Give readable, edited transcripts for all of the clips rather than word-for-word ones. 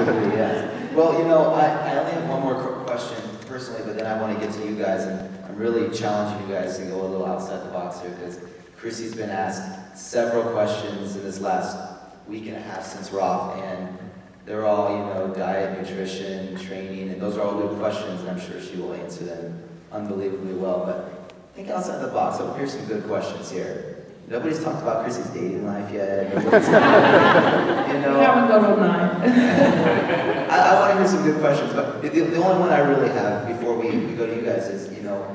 Absolutely, yes. Well, you know, I only have one more question personally, but then I want to get to you guys, and I'm really challenging you guys to go a little outside the box here, because Chrissie's been asked several questions in this last week and a half since Roth, and they're all, you know, diet, nutrition, training, and those are all good questions, and I'm sure she will answer them unbelievably well, but think outside the box. So here's some good questions here. Nobody's talked about Chrissie's dating life yet. You know, we haven't got all night. I want to hear some good questions, but the only one I really have before we go to you guys is, you know,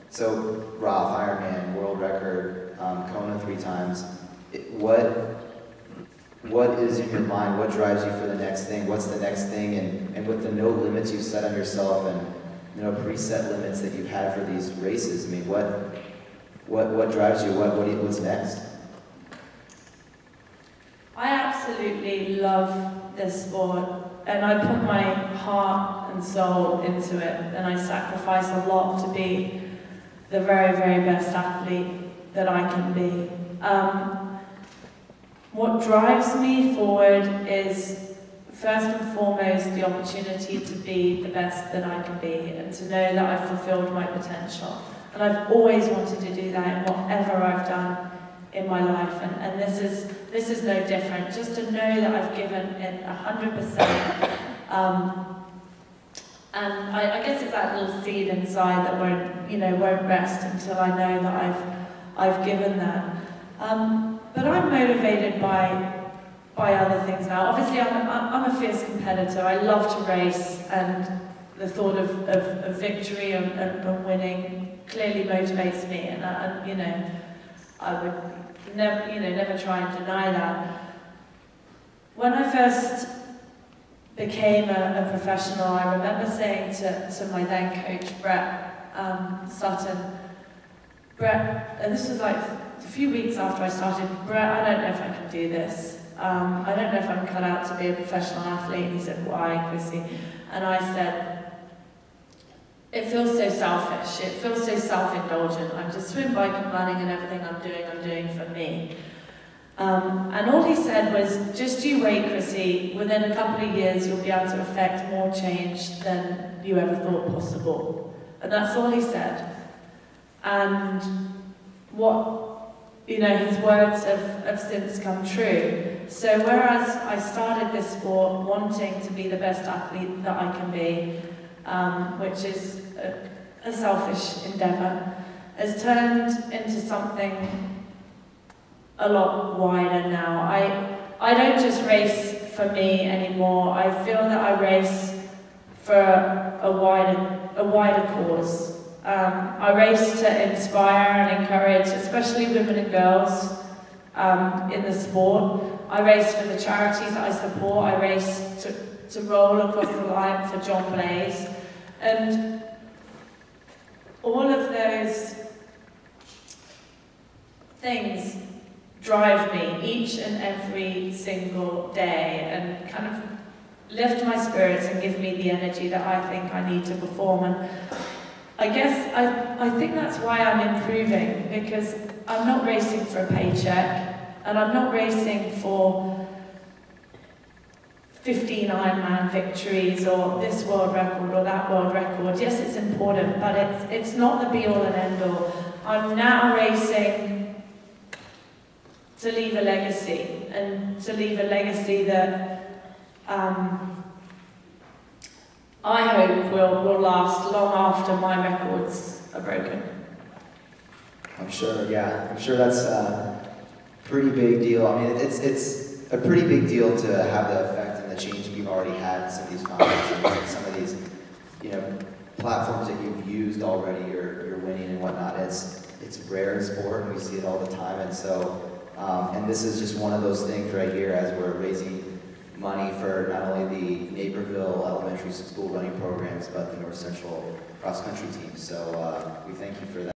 so Roth, Ironman, world record, Kona 3 times. What is in your mind? What drives you for the next thing? What's the next thing? And with the no limits you've set on yourself, and you know, preset limits that you've had for these races, I mean, what drives you? What's next? I absolutely love this sport, and I put my heart and soul into it, and I sacrifice a lot to be the very, very best athlete that I can be. What drives me forward is, first and foremost, the opportunity to be the best that I can be, and to know that I've fulfilled my potential. And I've always wanted to do that in whatever I've done in my life, and this is no different. Just to know that I've given it 100%, and I guess it's that little seed inside that won't rest until I know that I've given that. But I'm motivated by other things now. Obviously, I'm a fierce competitor. I love to race, and the thought of victory and winning clearly motivates me. And you know, I would never try and deny that. When I first became a professional, I remember saying to my then coach, Brett Sutton, Brett, and this was like a few weeks after I started, Brett, I don't know if I can do this. I don't know if I'm cut out to be a professional athlete. And he said, why, Chrissie? And I said, it feels so selfish. It feels so self-indulgent. I'm just swim, bike, and running, and everything I'm doing for me. And all he said was, just you wait, Chrissie. Within a couple of years, you'll be able to affect more change than you ever thought possible. And that's all he said. And his words have since come true. So whereas I started this sport wanting to be the best athlete that I can be, which is a selfish endeavour, has turned into something a lot wider now. I don't just race for me anymore. I feel that I race for a wider cause. I race to inspire and encourage, especially women and girls in the sport. I race for the charities that I support. I race to roll across the line for John Blaze. And all of those things drive me each and every single day and kind of lift my spirits and give me the energy that I think I need to perform. And I guess I think that's why I'm improving, because I'm not racing for a paycheck, and I'm not racing for 15 Ironman victories or this world record or that world record. Yes, it's important, but it's not the be-all and end-all. I'm now racing to leave a legacy, and to leave a legacy that I hope will last long after my records are broken. I'm sure, yeah. I'm sure that's a pretty big deal. I mean, it's a pretty big deal to have the effect and the change you've already had in some of these foundations and some of these, you know, platforms that you've used already. You're winning and whatnot. It's rare in sport, and we see it all the time. And so, and this is just one of those things right here as we're raising money for not only the Naperville Elementary School running programs, but the North Central cross country team. So we thank you for that.